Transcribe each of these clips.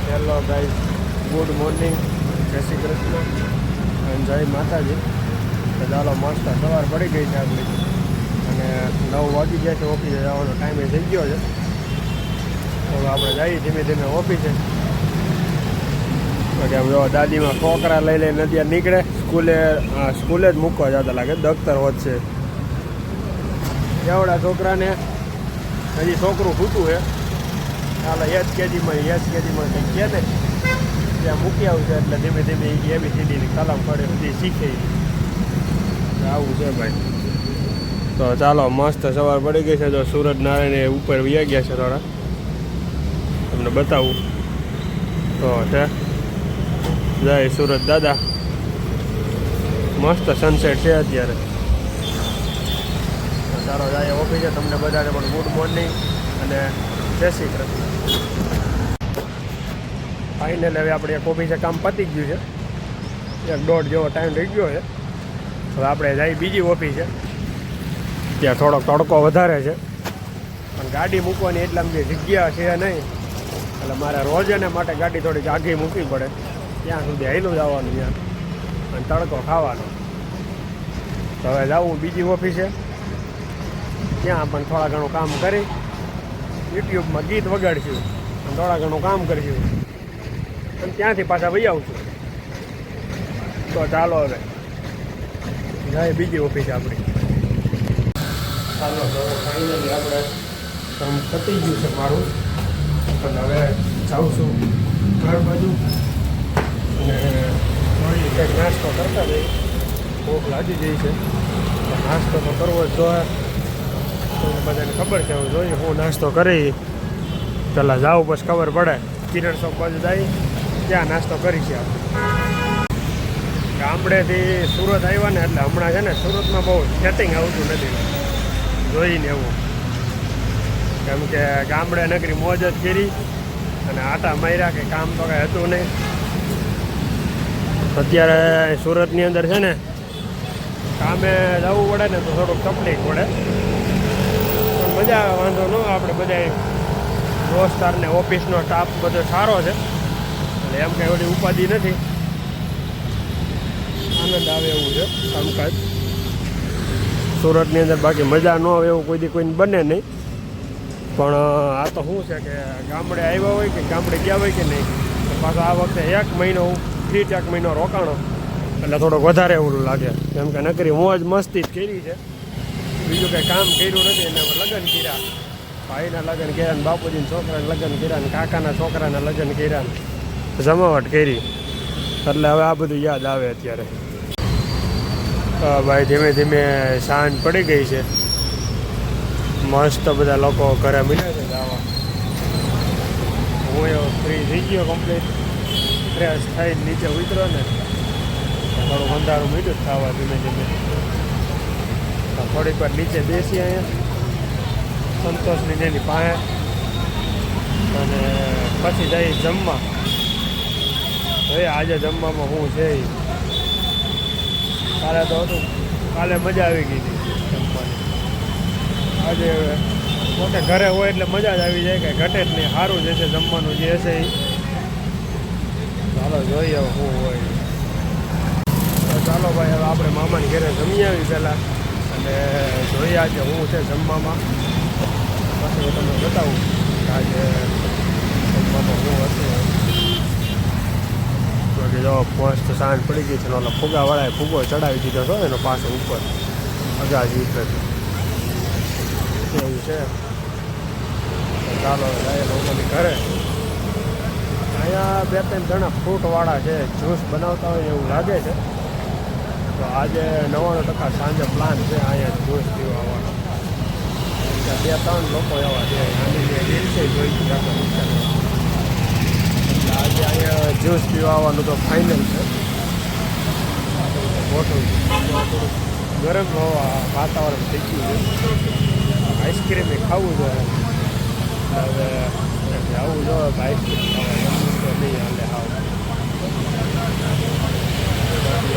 Hello guys, good morning, જય શ્રી કૃષ્ણ અને જય માતાજી. તો ચાલો મસ્ત સવાર પડી ગઈ છે આપણી અને 9 વાગી ગયા છે. ઓફિસે જવાનો ટાઈમે થઈ ગયો છે. તો આપણે જઈએ ધીમે ધીમે ઓફિસે. બાકી આમ જો દાદીમાં છોકરા લઈ લઈને અત્યારે નીકળે સ્કૂલે જ મૂકવા જતા લાગે. દફતર વધશે એવડા છોકરાને હજી છોકરું ખૂટું છે. ચાલો એચકેજીમાં કંઈક છે ને ત્યાં મૂકી આવશે એટલે ધીમે ધીમે ABCDની કલમ પડે બધી શીખે. આવું છે ભાઈ. તો ચાલો મસ્ત સવાર પડી ગઈ છે. તો સૂરજ નારાયણ ઉપર વ્યા ગયા છે. થોડા તમને બતાવું તો છે જય સૂરજ દાદા. મસ્ત સનસેટ છે અત્યારે. ચાલો જાય ઓફિસે. તમને બધાને પણ ગુડ મોર્નિંગ અને જય શ્રી કૃષ્ણ. ફાઇનલ હવે આપણે એક ઓફિસે કામ પતી ગયું છે. 1-1.5 જેવો ટાઈમ થઈ ગયો છે. હવે આપણે જઈએ બીજી ઓફિસે. ત્યાં થોડોક તડકો વધારે છે પણ ગાડી મૂકવાની એટલામાં જે જગ્યા છે નહીં એટલે મારે રોજને માટે ગાડી થોડીક આઘી મૂકવી પડે. ત્યાં સુધી હાઈલું જવાનું ત્યાં અને તડકો ખાવાનો. તો હવે જાઉં બીજી ઓફિસે. ત્યાં પણ થોડા ઘણું કામ કરી યુટ્યુબમાં ગીત વગાડશું અને થોડા ઘણું કામ કરીશું અને ત્યાંથી પાછા વહી આવશું. તો ચાલો હવે જાય બીજી ઓફિસે આપણી. ચાલો તો ફાઇનલી આપણે કામ પતી ગયું છે મારું. અને હવે જાઉં છું ઘર બાજુ અને થોડી કંઈક નાસ્તો કરતા જઈએ. ભૂખ લાગી ગઈ છે. નાસ્તો તો કરવો જ જોઈએ. બધાને ખબર છે. હવે જોઈએ હું નાસ્તો કરી પહેલાં જાઉં પછી ખબર પડે. કિરણ ચોક બાજુ જાય ત્યાં નાસ્તો કરી છે આપણે. ગામડેથી સુરત આવ્યા ને એટલે હમણાં છે ને સુરતમાં બહુ સેટિંગ આવતું નથી જોઈને એવું. કેમ કે ગામડે નગરી મોજ જ કરી અને આટા માર્યા કે કામ તો કાંઈ હતું નહીં. અત્યારે સુરતની અંદર છે ને કામે જવું પડે ને તો થોડુંક તકલીફ પડે. પણ મજા આવે, વાંધો ન. આપણે બધા દોસ્તારને ઓફિસનો સ્ટાફ બધો સારો છે એટલે એમ કંઈ ઓલી ઉપાધિ નથી. આનંદ આવે એવું છે કામકાજ સુરતની અંદર. બાકી મજા ન આવે એવું કોઈ દી કોઈને બને નહીં. પણ આ તો શું છે કે ગામડે આવ્યા હોય કે ગામડે ગયા હોય કે નહીં પાછો આ વખતે 1 મહિનો ફીટ 1 મહિનો રોકાણો એટલે થોડોક વધારે એવું લાગે. કેમ કે નકરી મોજ મસ્તી જ કરી છે. બીજું કંઈ કામ કર્યું નથી. એને લગ્ન કર્યા, ભાઈના લગ્ન કર્યા ને બાપુજીના છોકરાના લગ્ન કર્યા ને કાકાના છોકરાના લગ્ન કર્યા ને જમાવટ કરી એટલે હવે આ બધું યાદ આવે અત્યારે. ભાઈ ધીમે ધીમે સાંજ પડી ગઈ છે. મસ્ત બધા લોકો ઘરે મળ્યા છે જવા. હું ફ્રી થઈ ગયો કમ્પ્લીટ. ફ્રેશ થઈને નીચે ઉતર્યો ને થોડું અંધારું મીઠું થવા ધીમે ધીમે. થોડીક વાર નીચે બેસી અહીંયા સંતોષની એની પાસે અને પછી જઈ જમવા. હવે આજે જમવામાં શું છે કાલે તો હતું. કાલે મજા આવી ગઈ હતી જમવાની. આજે પોતે ઘરે હોય એટલે મજા જ આવી જાય. કાંઈ ઘટે જ નહીં. સારું જ હશે જમવાનું જે હશે એ. ચાલો જોઈએ હવે શું હોય. તો ચાલો ભાઈ હવે આપણે મામાની ઘરે જમી આવી પહેલાં અને જોઈએ આજે શું છે જમવામાં. પછી હું તમને બતાવું કે આજે જમવામાં શું હશે. બાકી જો મસ્ત સાંજ પડી ગઈ છે. ઓલો ફુગાવાળાએ ફુગો ચડાવી દીધો હતો એનો પાછો ઉપર અગાજી ઉપર એવું છે. ચાલો જાય લોકોની ઘરે. અહીંયા 2-3 જણા ફ્રૂટવાળા છે, જ્યુસ બનાવતા હોય એવું લાગે છે. તો આજે 99% સાંજે પ્લાન છે અહીંયા જ્યુસ પીવાનો. 2-3 લોકો એવા છે. આની રીલ્સે જોઈ હતી આપણે ઇન્સ્ટાગ્રામ. એટલે આજે અહીંયા જ્યુસ પીવા આવવાનું તો ફાઇનલ છે. મોટું થોડું ગરમ વાતાવરણ થઈ ગયું છે. આઈસ્ક્રીમ એ ખાવું જોઈએ. હવે આવું જોઈએ કે આઈસ્ક્રીમ ખાવા તો નહીં હાલે. હાવ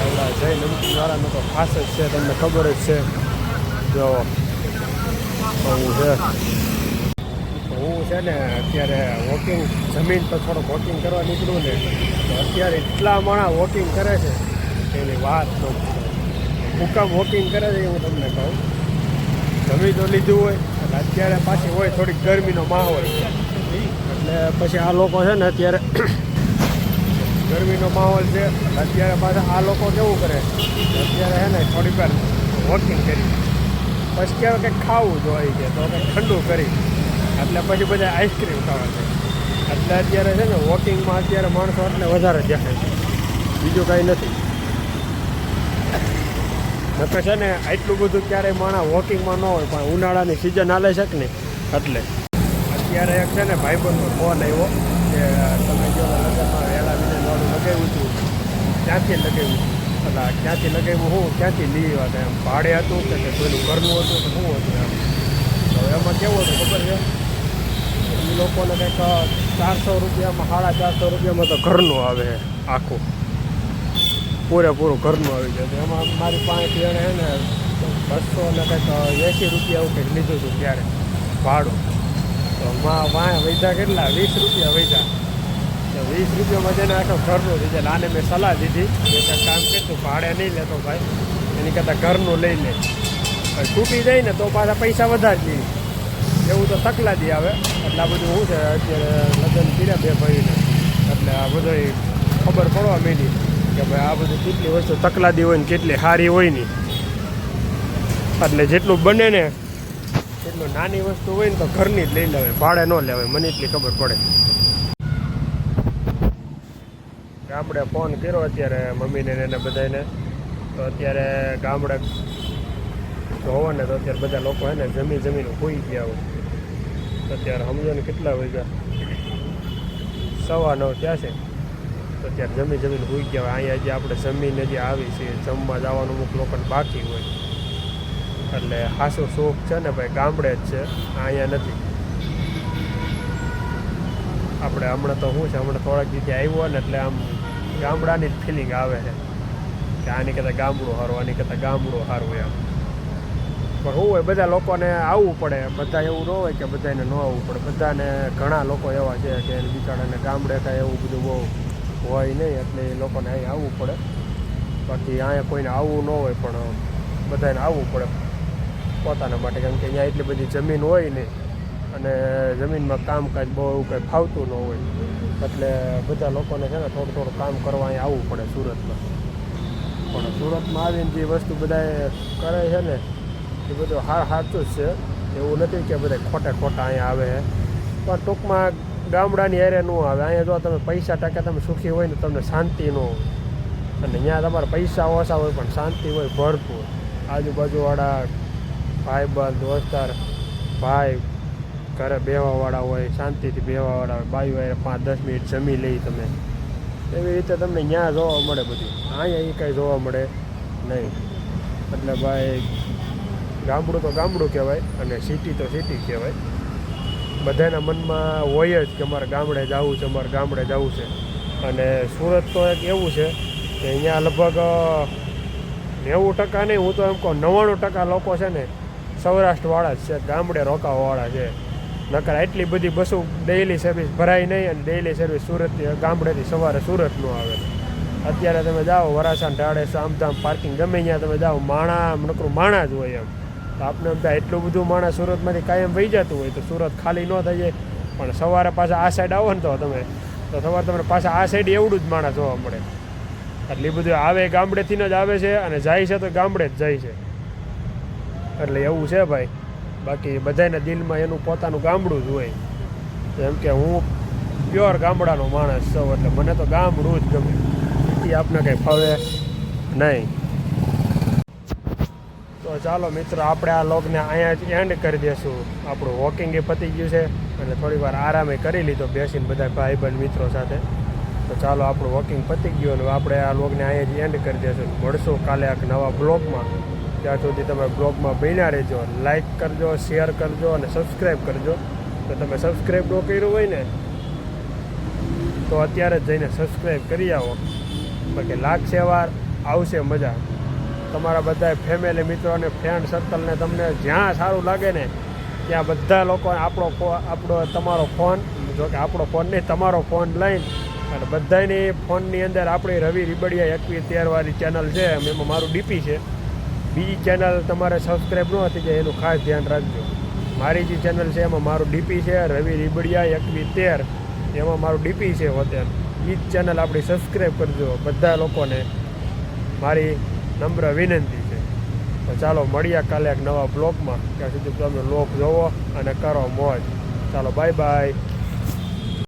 આવડા જય નમકીનવાળાનો તો ખાસ જ છે. તમને ખબર જ છે. જો આવું છે. હું હું છે ને અત્યારે વોકિંગ જમીન પર થોડુંક વોકિંગ કરવા નીકળું ને તો અત્યારે એટલા માણસ વોકિંગ કરે છે એની વાત ન હું કામ વોકિંગ કરે છે એ હું તમને કહું. જમી તો લીધું હોય એટલે અત્યારે પાછી હોય થોડીક ગરમીનો માહોલ એટલે પછી આ લોકો છે ને અત્યારે ગરમીનો માહોલ છે અત્યારે પાછા આ લોકો કેવું કરે અત્યારે છે ને થોડીક વાર વોકિંગ કરી પછી કહેવાય કંઈક ખાવું જોઈએ છે તો કંઈક ઠંડુ કરી એટલે પછી બધા આઈસ્ક્રીમ ખાવા છે એટલે અત્યારે છે ને વોકિંગમાં અત્યારે માણસો એટલે વધારે દેખાય છે બીજું કાંઈ નથી. નકર છે ને આટલું બધું ક્યારેય માણસ વોકિંગમાં ન હોય પણ ઉનાળાની સિઝન હાલે છે કે નહીં એટલે અત્યારે એક છે ને ભાઈબંધનો ફોન આવ્યો કે તમે જો લગ્નમાં વહેલા વિનયવાળું લગાવ્યું હતું ક્યાંથી લગાવ્યું એટલે ક્યાંથી લગાવ્યું હું ક્યાંથી લઈ આવ્યા એમ ભાડે હતું કે કોઈનું ઘરનું હતું કે શું હતું એમ તો એમાં કેવું હતું ખબર છે એ લોકોને કંઈક 400 રૂપિયામાં 450 રૂપિયામાં તો ઘરનું આવે આખું પૂરેપૂરું ઘરનું આવી જાય એમાં મારી પાસેથી એણે ને 200 ને કંઈક 80 રૂપિયા એવું કંઈક લીધું હતું ત્યારે ભાડું તો વાંહે વૈધા કેટલા 20 રૂપિયા વૈધા તો 20 રૂપિયામાં જેને આખો ઘરનું થઈ જાય. આને મેં સલાહ દીધી કે કામ કરતું ભાડે નહીં લેતો ભાઈ એની કરતાં ઘરનું લઈ લે તૂટી જાય ને તો પાછા પૈસા વધારે લઈએ એવું તો તકલાદી આવે એટલે આ બધું શું છે અત્યારે લગ્ન કર્યા બે ભાઈને એટલે આ બધું ખબર પડવા માંડી કે ભાઈ આ બધું કેટલી વસ્તુ તકલાદી હોય ને કેટલી સારી હોય ને એટલે જેટલું બને ને એટલું નાની વસ્તુ હોય ને તો ઘરની જ લઈ લેવાય ભાડે ન લેવાય મને એટલી ખબર પડે. ગામડે ફોન કર્યો અત્યારે મમ્મીને એને બધાને તો અત્યારે ગામડે જોવો ને તો અત્યારે બધા લોકો હે ને જમીન હોઈ ગયા હોય તો અત્યારે સમજો ને કેટલા વાગ્યા 9:15 ત્યાં છે તો અત્યારે જમીન હોઈ ગયા હોય. અહીંયા જે આપણે જમીન હજી આવી છે જમવા જવાનું અમુક લોકોને બાકી હોય એટલે હાસો શોખ છે ને ભાઈ ગામડે જ છે અહીંયા નથી. આપણે હમણાં તો શું છે હમણાં થોડાક દિવસે આવ્યો ને એટલે આમ ગામડાની જ ફિલિંગ આવે છે કે આની કરતાં ગામડું સારું આની કરતાં ગામડું સારું એમ પણ શું હોય બધા લોકોને આવવું પડે બધા એવું ન હોય કે બધાને ન આવવું પડે બધાને ઘણા લોકો એવા છે કે બિચારાને ગામડે કાંઈ એવું બધું બહુ હોય નહીં એટલે એ લોકોને અહીં આવવું પડે બાકી અહીંયા કોઈને આવવું ન હોય પણ બધાને આવવું પડે પોતાના માટે કેમ કે અહીંયા એટલી બધી જમીન હોય નહીં અને જમીનમાં કામકાજ બહુ એવું કંઈ ફાવતું ન હોય એટલે બધા લોકોને છે ને થોડું કામ કરવા અહીંયા આવવું પડે સુરતમાં. પણ સુરતમાં આવીને જે વસ્તુ બધા કરે છે ને એ બધું સાચું જ છે એવું નથી કે બધા ખોટા અહીંયા આવે પણ ટૂંકમાં ગામડાની એરે ન આવે. અહીંયા જો તમે પૈસા ટકા તમે સુખી હોય ને તમને શાંતિ ન હોય અને અહીંયા તમારે પૈસા ઓછા હોય પણ શાંતિ હોય ભરપૂર. આજુબાજુવાળા ભાઈબંધ દોસ્તાર ભાઈ ઘરે બેવાવાળા હોય શાંતિથી બેવાવાળા હોય બાઈ હોય 5-10 મિનિટ જમી લઈ તમે એવી રીતે તમને ત્યાં જોવા મળે બધું અહીંયા એ કાંઈ જોવા મળે નહીં. એટલે ભાઈ ગામડું તો ગામડું કહેવાય અને સિટી તો સિટી કહેવાય. બધાના મનમાં હોય જ કે અમારે ગામડે જવું છે અમારે ગામડે જવું છે અને સુરત તો એક એવું છે કે અહીંયા લગભગ 90% નહીં હું તો એમ કહું 99% લોકો છે ને સૌરાષ્ટ્રવાળા જ છે ગામડે રોકાવાવાળા છે. નકર એટલી બધી બસો ડેઇલી સર્વિસ ભરાય નહીં અને ડેઇલી સર્વિસ સુરતથી ગામડેથી સવારે સુરતનું આવે. અત્યારે તમે જાઓ વરાછા ઢાળે સામધામ પાર્કિંગ ગમે ત્યાં તમે જાઓ નકરું માણા જ હોય એમ તો આપણે એમ થાય એટલું બધું માણસ સુરતમાંથી કાયમ વહી જતું હોય તો સુરત ખાલી ન થઈ જાય પણ સવારે પાછા આ સાઈડ આવો ને તો સવારે તમને પાછા આ સાઈડ એવડું જ માણસ જોવા મળે. એટલી બધું આવે ગામડેથી જ આવે છે અને જાય છે તો ગામડે જ જાય છે એટલે એવું છે ભાઈ. બાકી બધાના દિલમાં એનું પોતાનું ગામડું જ હોય જેમ કે હું પ્યોર ગામડાનો માણસ છું એટલે મને તો ગામડું જ ગમે સિટી આપને કંઈ ફાવે નહીં. તો ચાલો મિત્રો આપણે આ લોગને અહીંયા જ એન્ડ કરી દઈશું. આપણું વોકિંગ એ પતી ગયું છે અને થોડી વાર આરામે કરી લીધો બેસીને બધા ભાઈબંધ મિત્રો સાથે. તો ચાલો આપણું વોકિંગ પતી ગયું અને આપણે આ લોગને અહીંયા જ એન્ડ કરી દઈશું. મળશું કાલે એક નવા બ્લોગમાં. ત્યાં સુધી તમે બ્લોગમાં બન્યા રહેજો. લાઈક કરજો શેર કરજો અને સબસ્ક્રાઈબ કરજો. તો તમે સબસ્ક્રાઈબ ન કર્યું હોય ને તો અત્યારે જ જઈને સબસ્ક્રાઈબ કરી આવો બાકી લાગશે વાર આવશે મજા. તમારા બધા ફેમિલી મિત્રો અને ફ્રેન્ડ સર્કલને તમને જ્યાં સારું લાગે ને ત્યાં બધા લોકો આપણો તમારો ફોન, જો કે આપણો ફોન નહીં, તમારો ફોન લઈને અને બધાની ફોનની અંદર આપણી રવિ રીબડિયા 2113 વાળી ચેનલ છે, એમાં મારું ડીપી છે. બીજી ચેનલ તમારે સબસ્ક્રાઈબ ન હતી જાય એનું ખાસ ધ્યાન રાખજો. મારી જે ચેનલ છે એમાં મારું ડીપી છે રવિ રીબડિયા 2113, એમાં મારું ડીપી છે હોતે. એ જ ચેનલ આપણી સબસ્ક્રાઈબ કરજો બધા લોકોને મારી નમ્ર વિનંતી છે. તો ચાલો મળીએ કાલે એક નવા બ્લોગમાં. ત્યાં સુધી તમે બ્લોગ જોવો અને કરો મોજ. ચાલો બાય બાય.